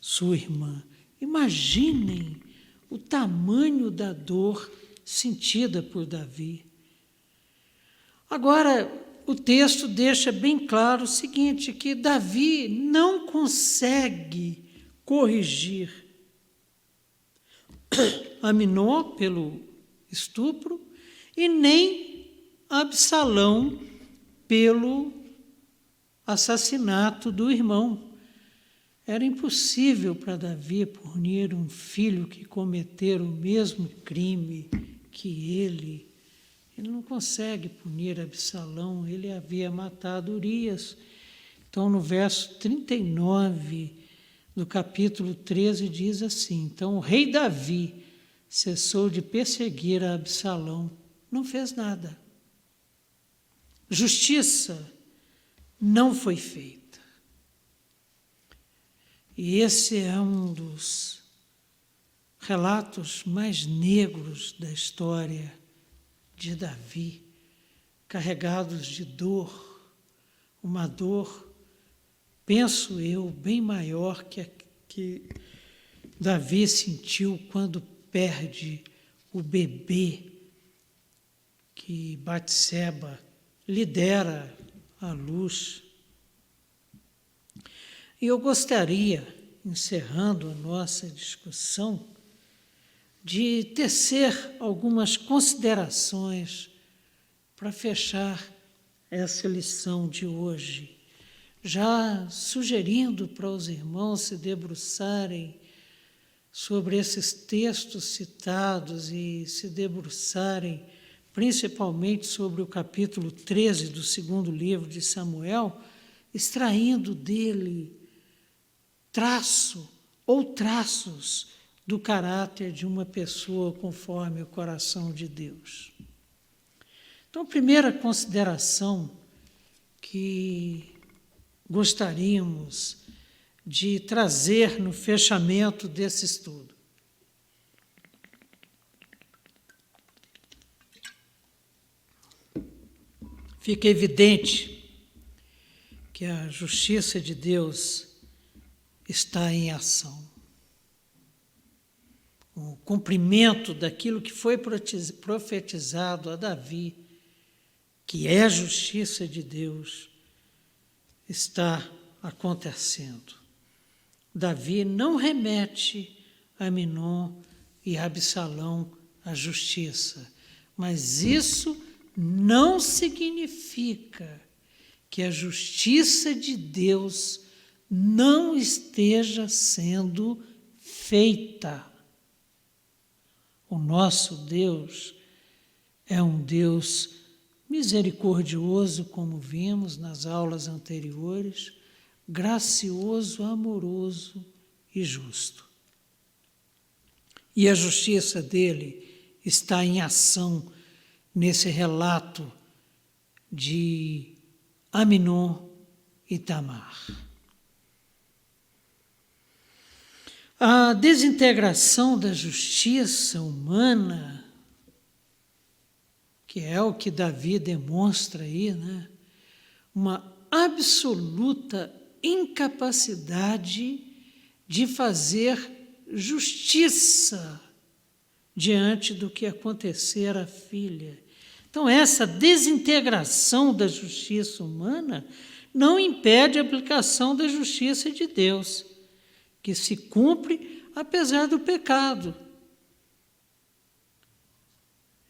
sua irmã. Imaginem o tamanho da dor sentida por Davi. Agora, o texto deixa bem claro o seguinte, que Davi não consegue corrigir Aminon pelo estupro e nem Absalão pelo assassinato do irmão. Era impossível para Davi punir um filho que cometera o mesmo crime que ele. Ele não consegue punir Absalão, ele havia matado Urias. Então, no verso 39 do capítulo 13, diz assim, então o rei Davi cessou de perseguir a Absalão, não fez nada. Justiça não foi feita. E esse é um dos relatos mais negros da história de Davi, carregados de dor, uma dor, penso eu, bem maior que Davi sentiu quando perde o bebê que Batseba lidera à luz. E eu gostaria, encerrando a nossa discussão, de tecer algumas considerações para fechar essa lição de hoje, já sugerindo para os irmãos se debruçarem sobre esses textos citados e se debruçarem principalmente sobre o capítulo 13 do segundo livro de Samuel, extraindo dele traço ou traços do caráter de uma pessoa conforme o coração de Deus. Então, a primeira consideração que gostaríamos de trazer no fechamento desse estudo fica evidente que a justiça de Deus está em ação. O cumprimento daquilo que foi profetizado a Davi, que é a justiça de Deus, está acontecendo. Davi não remete a Amnon e Absalão à justiça, mas isso não significa que a justiça de Deus não esteja sendo feita. O nosso Deus é um Deus misericordioso, como vimos nas aulas anteriores, gracioso, amoroso e justo. E a justiça dele está em ação nesse relato de Amnon e Tamar. A desintegração da justiça humana, que é o que Davi demonstra aí, né? Uma absoluta incapacidade de fazer justiça diante do que acontecer à filha. Então, essa desintegração da justiça humana não impede a aplicação da justiça de Deus, que se cumpre apesar do pecado,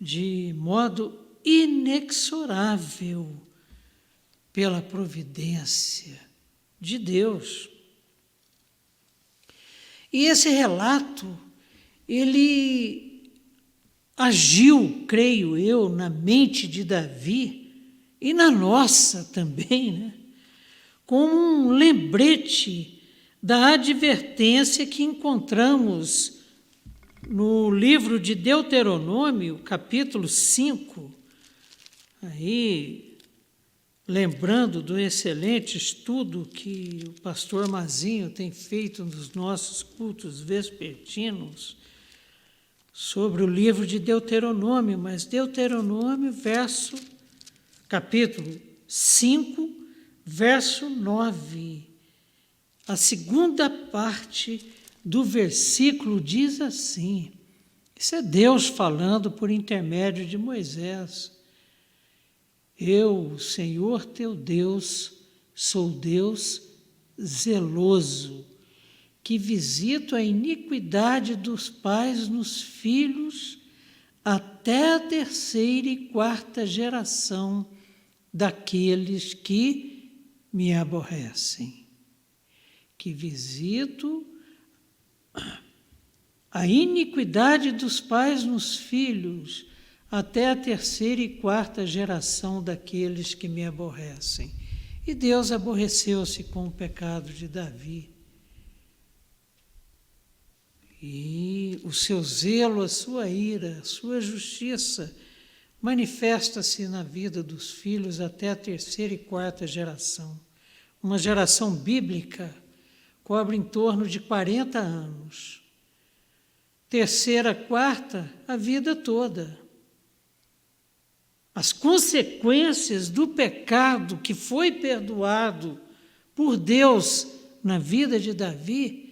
de modo inexorável pela providência de Deus. E esse relato, ele agiu, creio eu, na mente de Davi e na nossa também, né? Como um lembrete da advertência que encontramos no livro de Deuteronômio, capítulo 5, aí, lembrando do excelente estudo que o pastor Mazinho tem feito nos nossos cultos vespertinos sobre o livro de Deuteronômio, mas Deuteronômio, capítulo 5, verso 9. A segunda parte do versículo diz assim, isso é Deus falando por intermédio de Moisés: eu, Senhor teu Deus, sou Deus zeloso, que visito a iniquidade dos pais nos filhos até a 3ª e 4ª geração daqueles que me aborrecem. Que visito a iniquidade dos pais nos filhos até a 3ª e 4ª geração daqueles que me aborrecem. E Deus aborreceu-se com o pecado de Davi. E o seu zelo, a sua ira, a sua justiça manifesta-se na vida dos filhos até a 3ª e 4ª geração. Uma geração bíblica cobre em torno de 40 anos. 3ª, 4ª, a vida toda. As consequências do pecado que foi perdoado por Deus na vida de Davi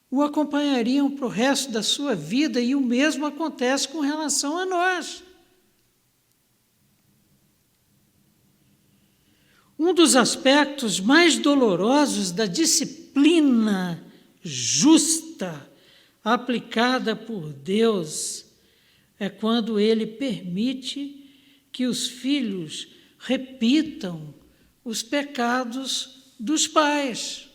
o acompanhariam para o resto da sua vida, e o mesmo acontece com relação a nós. Um dos aspectos mais dolorosos da disciplina justa aplicada por Deus é quando Ele permite que os filhos repitam os pecados dos pais.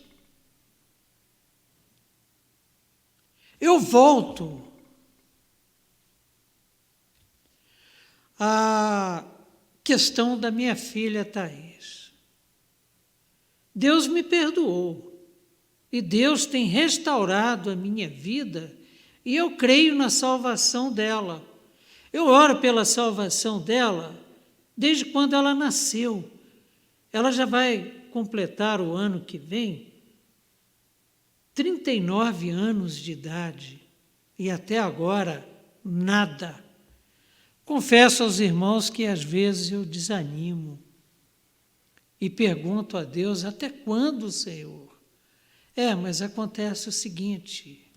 Eu volto à questão da minha filha Thaís. Deus me perdoou e Deus tem restaurado a minha vida e eu creio na salvação dela. Eu oro pela salvação dela desde quando ela nasceu. Ela já vai completar o ano que vem 39 anos de idade e até agora nada. Confesso aos irmãos que às vezes eu desanimo e pergunto a Deus: até quando, Senhor? Mas acontece o seguinte: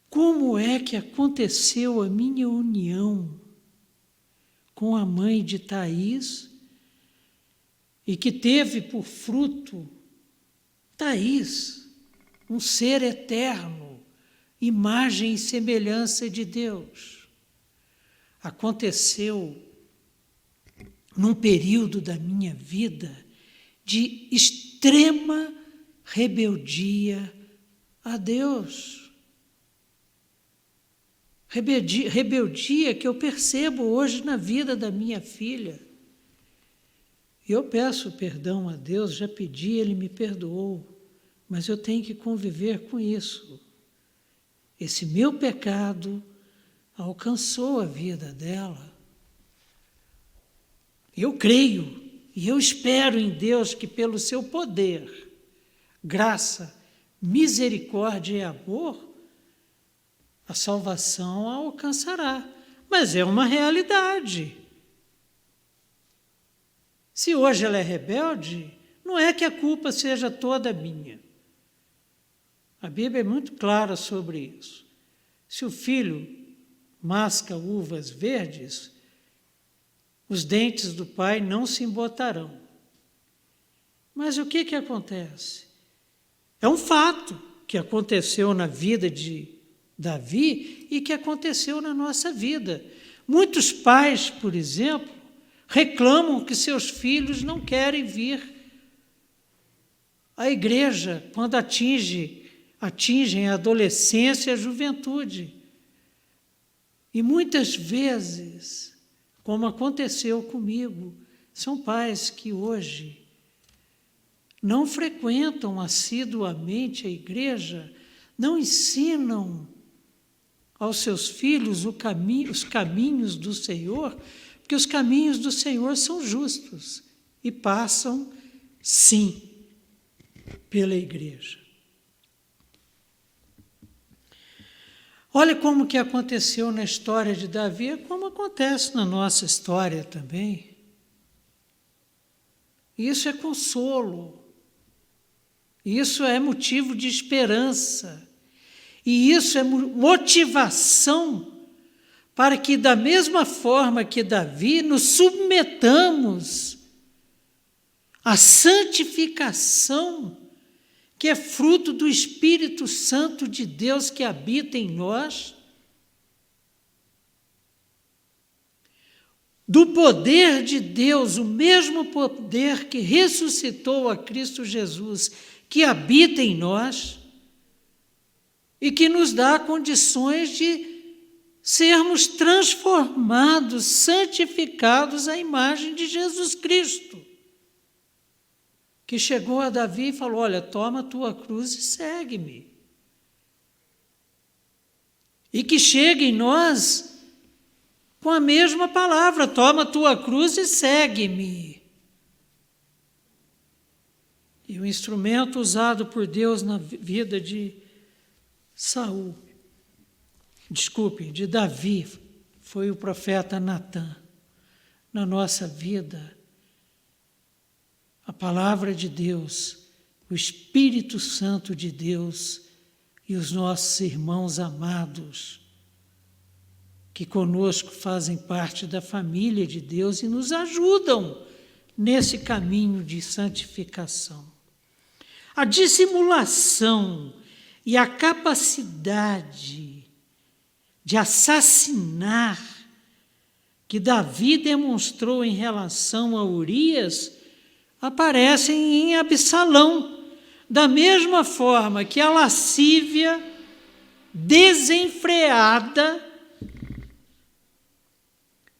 como é que aconteceu a minha união com a mãe de Thaís e que teve por fruto Thaís, um ser eterno, imagem e semelhança de Deus? Aconteceu num período da minha vida de extrema rebeldia a Deus. Rebeldia que eu percebo hoje na vida da minha filha. Eu peço perdão a Deus, já pedi, Ele me perdoou, mas eu tenho que conviver com isso. Esse meu pecado alcançou a vida dela. Eu creio e eu espero em Deus que, pelo seu poder, graça, misericórdia e amor, a salvação a alcançará. Mas é uma realidade. Se hoje ela é rebelde, não é que a culpa seja toda minha. A Bíblia é muito clara sobre isso. Se o filho masca uvas verdes, os dentes do pai não se embotarão. Mas o que acontece? É um fato que aconteceu na vida de Davi e que aconteceu na nossa vida. Muitos pais, por exemplo, reclamam que seus filhos não querem vir à igreja quando atingem a adolescência e a juventude. E muitas vezes, como aconteceu comigo, são pais que hoje não frequentam assiduamente a igreja, não ensinam aos seus filhos os caminhos do Senhor, porque os caminhos do Senhor são justos e passam, sim, pela igreja. Olha como que aconteceu na história de Davi, como acontece na nossa história também. Isso é consolo, isso é motivo de esperança, e isso é motivação para que, da mesma forma que Davi, nos submetamos à santificação, que é fruto do Espírito Santo de Deus que habita em nós, do poder de Deus, o mesmo poder que ressuscitou a Cristo Jesus, que habita em nós e que nos dá condições de sermos transformados, santificados à imagem de Jesus Cristo, que chegou a Davi e falou: olha, toma a tua cruz e segue-me. E que chega em nós com a mesma palavra: toma a tua cruz e segue-me. E o instrumento usado por Deus na vida de de Davi, foi o profeta Natã. Na nossa vida, a palavra de Deus, o Espírito Santo de Deus e os nossos irmãos amados, que conosco fazem parte da família de Deus e nos ajudam nesse caminho de santificação. A dissimulação e a capacidade de assassinar que Davi demonstrou em relação a Urias aparecem em Absalão, da mesma forma que a lascívia desenfreada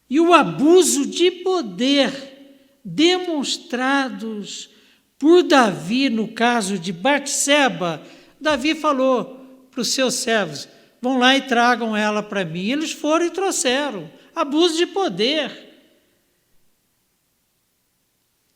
e o abuso de poder demonstrados por Davi no caso de Batseba. Davi falou para os seus servos: vão lá e tragam ela para mim. Eles foram e trouxeram. Abuso de poder.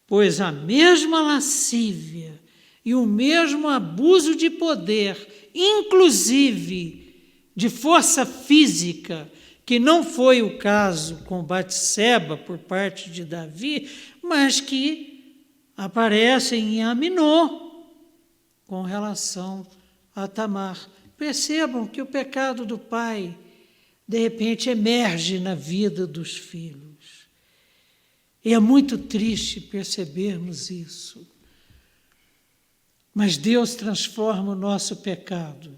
Pois a mesma lascívia e o mesmo abuso de poder, inclusive de força física, que não foi o caso com Batseba por parte de Davi, mas que aparecem em Aminon com relação a Tamar. Percebam que o pecado do pai, de repente, emerge na vida dos filhos. E é muito triste percebermos isso. Mas Deus transforma o nosso pecado,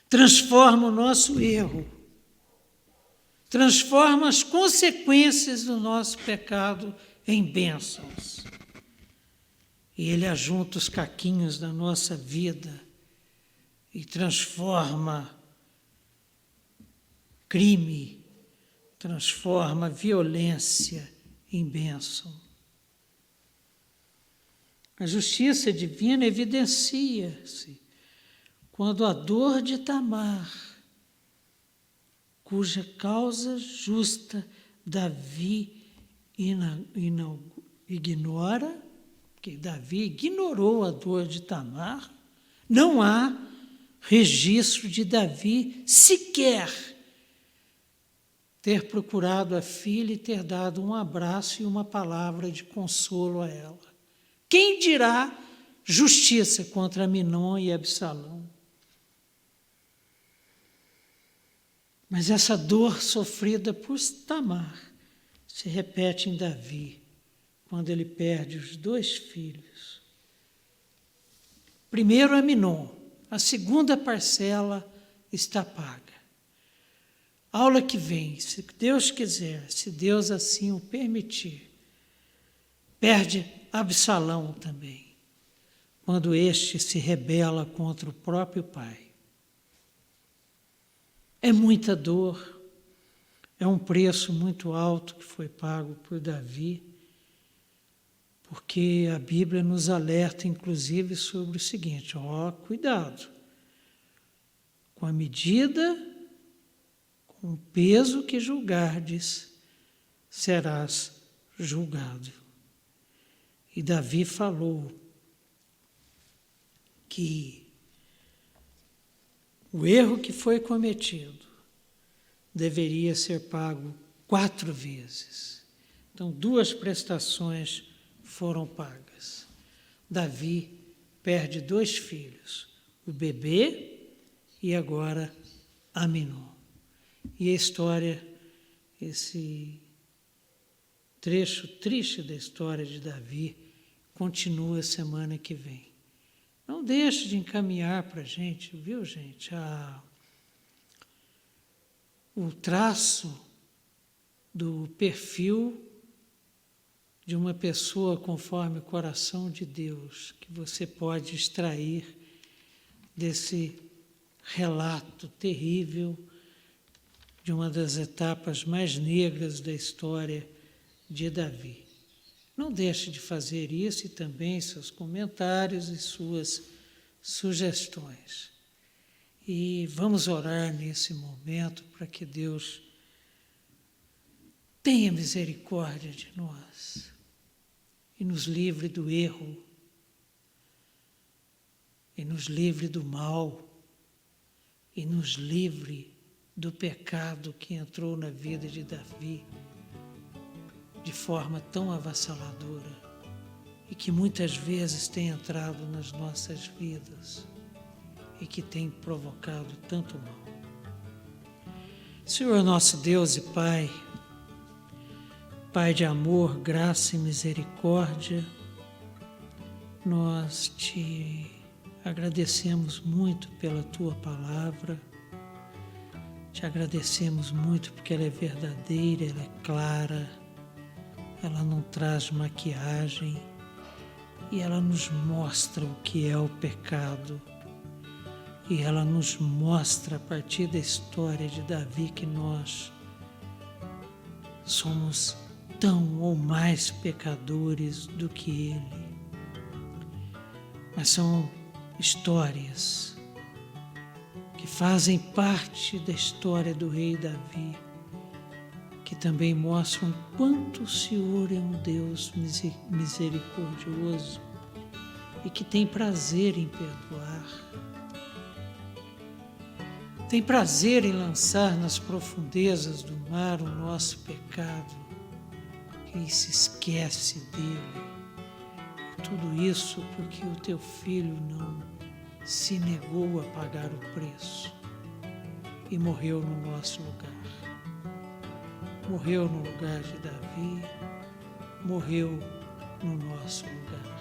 transforma o nosso erro, transforma as consequências do nosso pecado em bênçãos. E Ele ajunta os caquinhos da nossa vida e transforma crime, transforma violência em bênção. A justiça divina evidencia-se quando a dor de Tamar, cuja causa justa Davi ignora, que Davi ignorou a dor de Tamar, não há registro de Davi sequer ter procurado a filha e ter dado um abraço e uma palavra de consolo a ela. Quem dirá justiça contra Aminon e Absalão? Mas essa dor sofrida por Tamar se repete em Davi, quando ele perde os 2 filhos. Primeiro Aminon, a segunda parcela está paga. Aula que vem, se Deus quiser, se Deus assim o permitir, perde Absalão também, quando este se rebela contra o próprio pai. É muita dor, é um preço muito alto que foi pago por Davi, porque a Bíblia nos alerta, inclusive, sobre o seguinte: cuidado, com a medida, com o peso que julgardes, serás julgado. E Davi falou que o erro que foi cometido deveria ser pago 4 vezes. Então, 2 prestações foram pagas. Davi perde 2 filhos, o bebê e agora Aminon. E a história, esse trecho triste da história de Davi, continua semana que vem. Não deixe de encaminhar para a gente, viu, gente, o traço do perfil de uma pessoa conforme o coração de Deus, que você pode extrair desse relato terrível de uma das etapas mais negras da história de Davi. Não deixe de fazer isso e também seus comentários e suas sugestões. E vamos orar nesse momento para que Deus tenha misericórdia de nós e nos livre do erro, e nos livre do mal, e nos livre do pecado que entrou na vida de Davi de forma tão avassaladora e que muitas vezes tem entrado nas nossas vidas e que tem provocado tanto mal. Senhor nosso Deus e Pai, Pai de amor, graça e misericórdia, nós te agradecemos muito pela Tua palavra, te agradecemos muito porque ela é verdadeira, ela é clara, ela não traz maquiagem e ela nos mostra o que é o pecado. E ela nos mostra, a partir da história de Davi, que nós somos tão ou mais pecadores do que ele. Mas são histórias que fazem parte da história do rei Davi, que também mostram quanto o Senhor é um Deus misericordioso e que tem prazer em perdoar. tem prazer em lançar nas profundezas do mar o nosso pecado, que se esquece dele. Tudo isso porque o teu filho não se negou a pagar o preço e morreu no nosso lugar. Morreu no lugar de Davi, morreu no nosso lugar.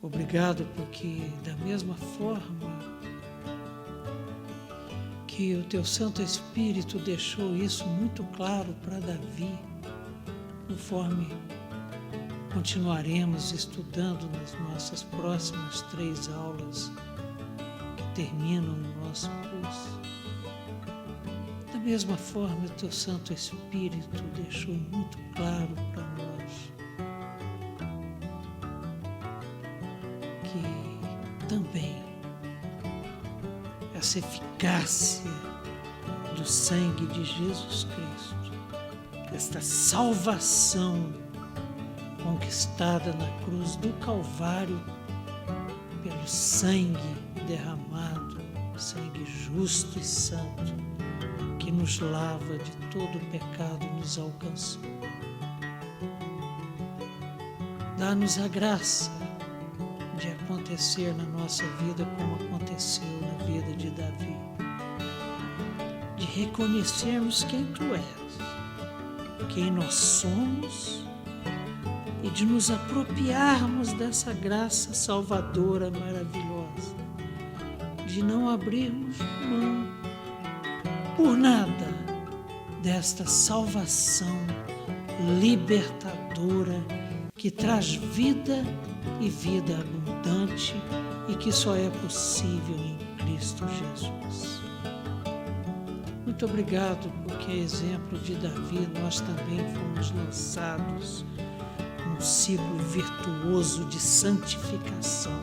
Obrigado porque, da mesma forma que o teu Santo Espírito deixou isso muito claro para Davi, conforme continuaremos estudando nas nossas próximas 3 aulas que terminam no nosso curso. Da mesma forma, o teu Santo Espírito deixou muito claro para nós que também essa eficácia do sangue de Jesus Cristo, esta salvação conquistada na cruz do Calvário pelo sangue derramado, sangue justo e santo, que nos lava de todo o pecado, nos alcançou. Dá-nos a graça de acontecer na nossa vida como aconteceu na vida de Davi, de reconhecermos quem Tu és, quem nós somos, e de nos apropriarmos dessa graça salvadora maravilhosa, de não abrirmos mão por nada desta salvação libertadora que traz vida e vida abundante e que só é possível em Cristo Jesus. Muito obrigado, porque a exemplo de Davi nós também fomos lançados num ciclo virtuoso de santificação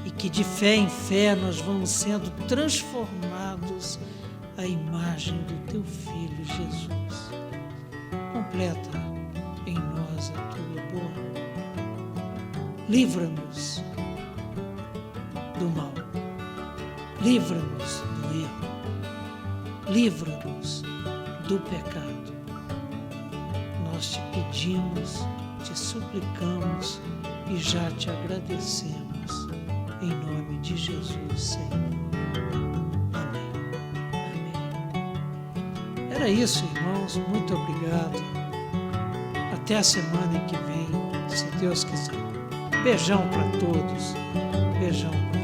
e que de fé em fé nós vamos sendo transformados à imagem do Teu Filho Jesus. Completa em nós a Tua boa. Livra-nos do mal, livra-nos do erro, livra-nos do pecado. Nós Te pedimos, Te suplicamos e já Te agradecemos, em nome de Jesus, Senhor. Amém. Amém. Era isso, irmãos. Muito obrigado. Até a semana que vem, se Deus quiser. Beijão para todos. Beijão para